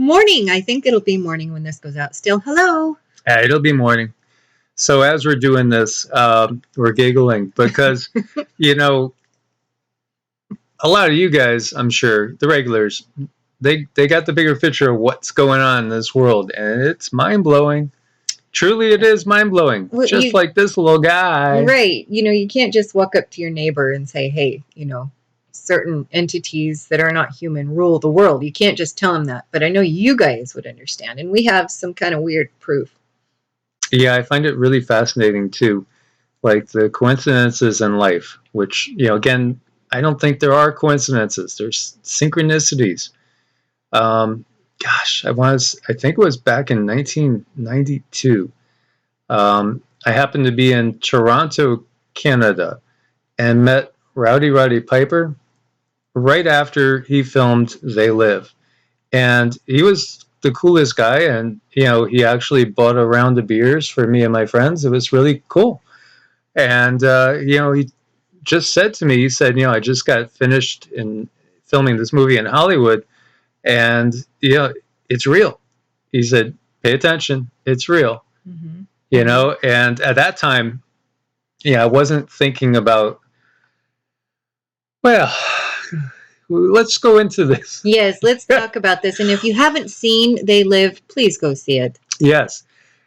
morning. I think it'll be morning when this goes out still. Hello. It'll be morning. So as we're doing this, we're giggling because, you know, a lot of you guys, I'm sure, the regulars, they got the bigger picture of what's going on in this world, and it's mind-blowing. Truly, it is mind-blowing. Well, just like this little guy. Right. You know, you can't just walk up to your neighbor and say, hey, you know, certain entities that are not human rule the world. You can't just tell them that. But I know you guys would understand, and we have some kind of weird proof. Yeah, I find it really fascinating, too. Like the coincidences in life, which, you know, again, I don't think there are coincidences. There's synchronicities. Gosh, I think it was back in 1992. I happened to be in Toronto, Canada, and met Rowdy Piper right after he filmed They Live. And he was the coolest guy, and, you know, he actually bought a round of beers for me and my friends. It was really cool. And, you know, he just said to me, he said, you know, I just got finished in filming this movie in Hollywood, and, you know, it's real. He said, pay attention. It's real. Mm-hmm. You know, and at that time, yeah, I wasn't thinking about, well, let's go into this. Yes, let's talk about this. And if you haven't seen They Live, please go see it. Yes.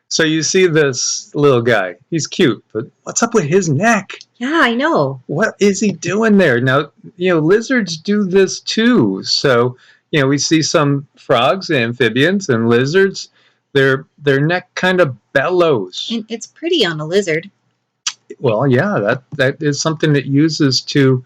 So you see this little guy. He's cute, but what's up with his neck? Yeah, I know. What is he doing there? Now, you know, lizards do this too. So, you know, we see some frogs, amphibians, and lizards. Their neck kind of bellows. And it's pretty on a lizard. Well, yeah, that is something that uses to,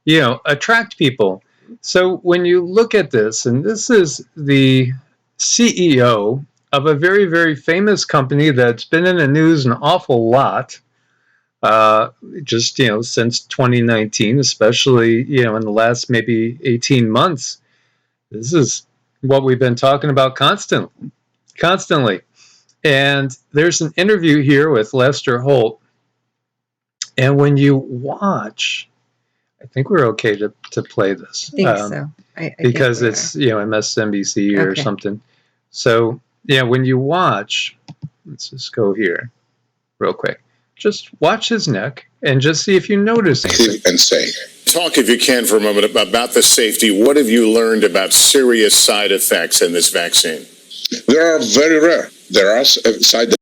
you know, attract people. So when you look at this, and this is the CEO of a very, very famous company that's been in the news an awful lot, just, you know, since 2019, especially, you know, in the last maybe 18 months. This is what we've been talking about constantly. And there's an interview here with Lester Holt. And when you watch, I think we're okay to play this. I think so. Because it's, you know, MSNBC or something. So, yeah, when you watch, let's just go here real quick. Just watch his neck and just see if you notice anything. And say, talk if you can for a moment about the safety. What have you learned about serious side effects in this vaccine? They are very rare. There are side effects.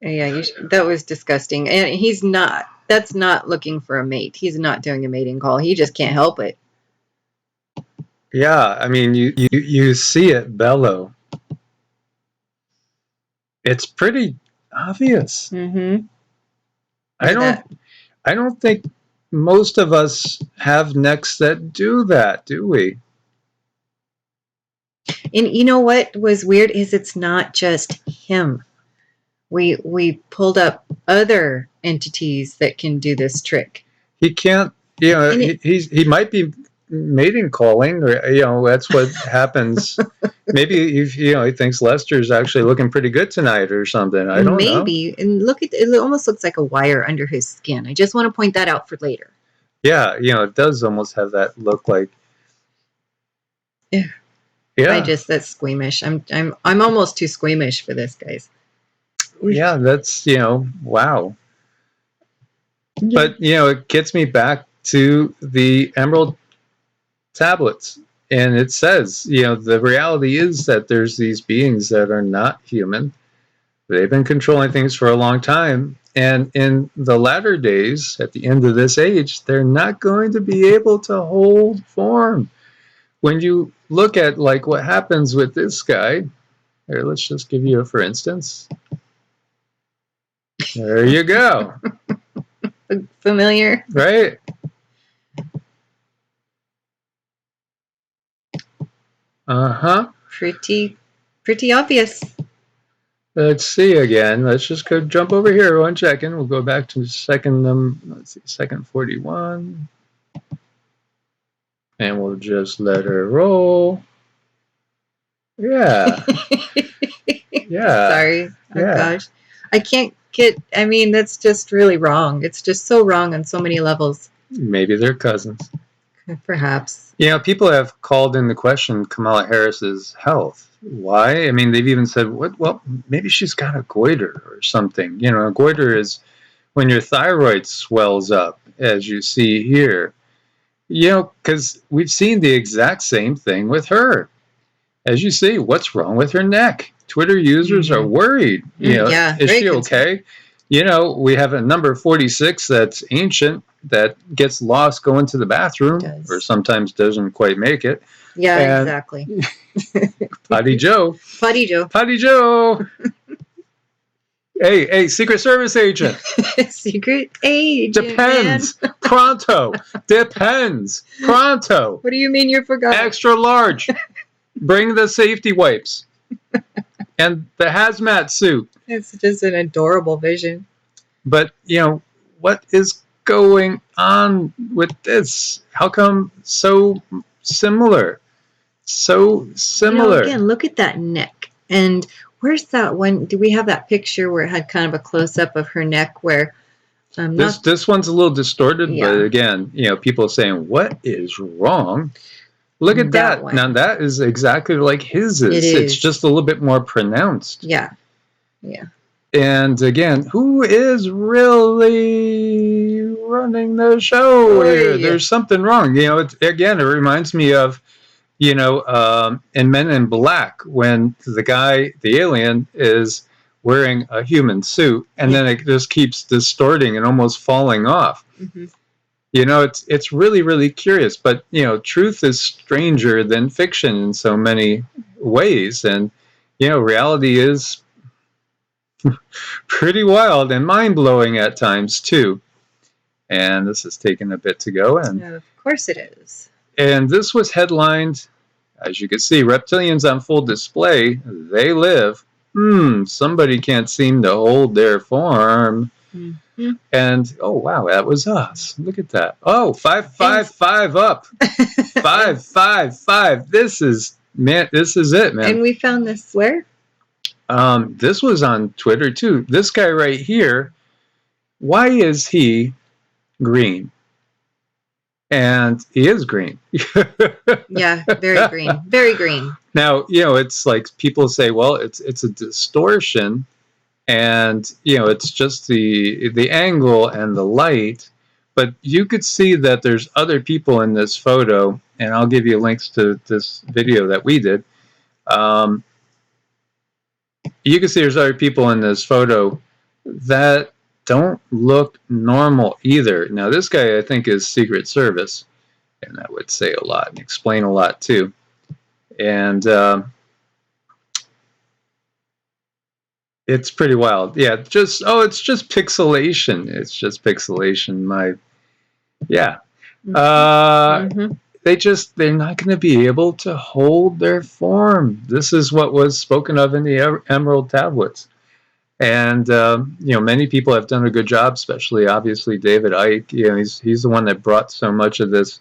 Yeah, that was disgusting. And he's not. That's not looking for a mate. He's not doing a mating call. He just can't help it. Yeah, I mean, you see it bellow. It's pretty obvious. Mm-hmm. I don't think most of us have necks that do that, do we? And you know what was weird is it's not just him. We pulled up other entities that can do this trick. He can't, you know, he might be mating calling, or, you know, that's what happens. Maybe he thinks Lester's actually looking pretty good tonight or something. I don't know. Maybe. And look at it, almost looks like a wire under his skin. I just want to point that out for later. Yeah, you know, it does almost have that look like. Yeah. That's squeamish. I'm almost too squeamish for this, guys. Yeah, that's, you know, wow. Yeah. But, you know, it gets me back to the Emerald tablets. And it says, you know, the reality is that there's these beings that are not human. They've been controlling things for a long time. And in the latter days, at the end of this age, they're not going to be able to hold form. When you look at, like, what happens with this guy, here, let's just give you a for instance. There you go. Familiar? Right? Uh-huh. Pretty obvious. Let's see again. Let's just go jump over here 1 second. We'll go back to second 41. And we'll just let her roll. Yeah. Yeah. Sorry. Oh, gosh. I can't get, I mean, that's just really wrong. It's just so wrong on so many levels. Maybe they're cousins. Perhaps. You know, people have called into question Kamala Harris's health. Why? I mean, they've even said, "What? Well, maybe she's got a goiter or something." You know, a goiter is when your thyroid swells up, as you see here. You know, because we've seen the exact same thing with her. As you see, what's wrong with her neck? Twitter users are worried. You know, Yeah, is very she concerned. okay? You know, we have a number 46 that's ancient that gets lost going to the bathroom, Does. or sometimes doesn't quite make it. Yeah, And exactly. Potty Joe. Potty Joe. Potty Joe. Hey, Secret Service agent. Secret agent. Depends. Man. Pronto. Depends. Pronto. What do you mean you forgot? Extra large. Bring the safety wipes. And the hazmat suit. It's just an adorable vision. But, you know, what is going on with this? How come so similar? So similar. You know, again, look at that neck. And where's that one? Do we have that picture where it had kind of a close-up of her neck where... This one's a little distorted, Yeah. but again, you know, people are saying, what is wrong? Look at that. one. Now, that is exactly like his is. It It's is. just a little bit more pronounced. Yeah. Yeah. And again, who is really running the show here? Oy. There's something wrong. You know, it reminds me of, you know, in Men in Black, when the guy, the alien, is wearing a human suit, and then it just keeps distorting and almost falling off. Mm-hmm. You know, it's really, really curious. But, you know, truth is stranger than fiction in so many ways. And, you know, reality is pretty wild and mind-blowing at times, too. And this has taken a bit to go. And Of course it is. And this was headlined, as you can see, Reptilians on full display. They live. Somebody can't seem to hold their form. Mm-hmm. And, oh, wow, that was us. Look at that. Oh, 555 up. 555. This is it, man. And we found this where? This was on Twitter, too. This guy right here, why is he green? And he is green. Yeah, very green. Very green. Now, you know, it's like people say, well, it's a distortion, and, you know, it's just the angle and the light. But you could see that there's other people in this photo, and I'll give you links to this video that we did. You can see there's other people in this photo that don't look normal either. Now, this guy, I think, is Secret Service, and that would say a lot and explain a lot, too. And it's pretty wild. Yeah, it's just pixelation. It's just pixelation. They're not going to be able to hold their form. This is what was spoken of in the Emerald Tablets. And, you know, many people have done a good job, especially, obviously, David Icke. You know, he's the one that brought so much of this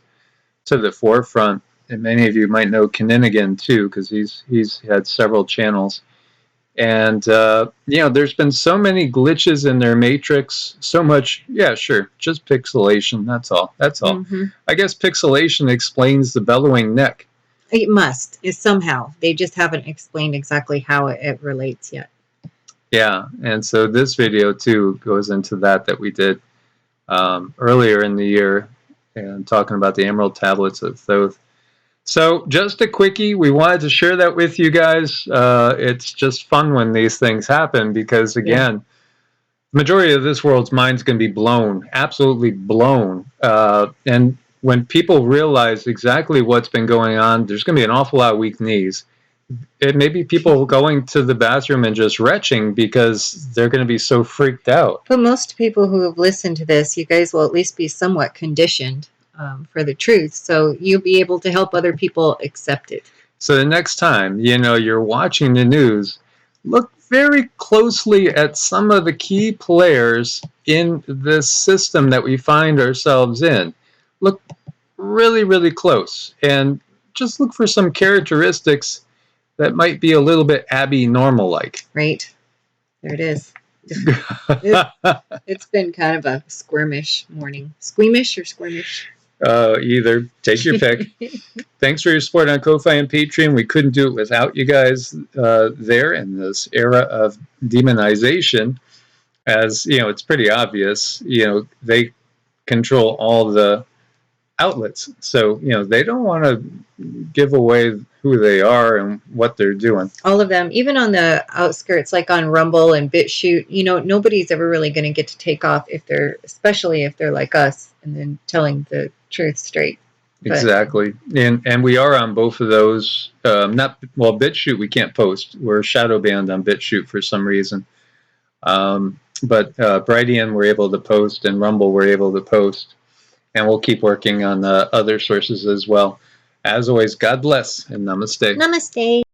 to the forefront. And many of you might know Kininigan, too, because he's had several channels. And, you know, there's been so many glitches in their matrix, so much, yeah, sure, just pixelation, that's all. Mm-hmm. I guess pixelation explains the bellowing neck. It must, somehow. They just haven't explained exactly how it relates yet. Yeah, and so this video, too, goes into that we did earlier in the year, and talking about the Emerald Tablets of Thoth. So, just a quickie, we wanted to share that with you guys. It's just fun when these things happen, because, again, the majority of this world's mind's going to be blown, absolutely blown. And when people realize exactly what's been going on, there's going to be an awful lot of weak knees. It may be people going to the bathroom and just retching because they're going to be so freaked out. But most people who have listened to this, you guys will at least be somewhat conditioned for the truth. So you'll be able to help other people accept it. So the next time, you know, you're watching the news, look very closely at some of the key players in this system that we find ourselves in. Look really, really close. And just look for some characteristics that might be a little bit abnormal-like. Right. There it is. It's been kind of a squirmish morning. Squeamish or squirmish? Either. Take your pick. Thanks for your support on Ko-Fi and Patreon. We couldn't do it without you guys there in this era of demonization. As you know, it's pretty obvious. You know, they control all the outlets, so you know they don't want to give away who they are and what they're doing. All of them, even on the outskirts, like on Rumble and Bitchute, you know, nobody's ever really going to get to take off if they're, especially if they're like us, and then telling the truth straight. But Exactly, and we are on both of those. Not well, Bitchute we can't post. We're shadow banned on Bitchute for some reason. But Brighteon we're able to post, and Rumble we're able to post, and we'll keep working on other sources as well. As always, God bless and namaste. Namaste.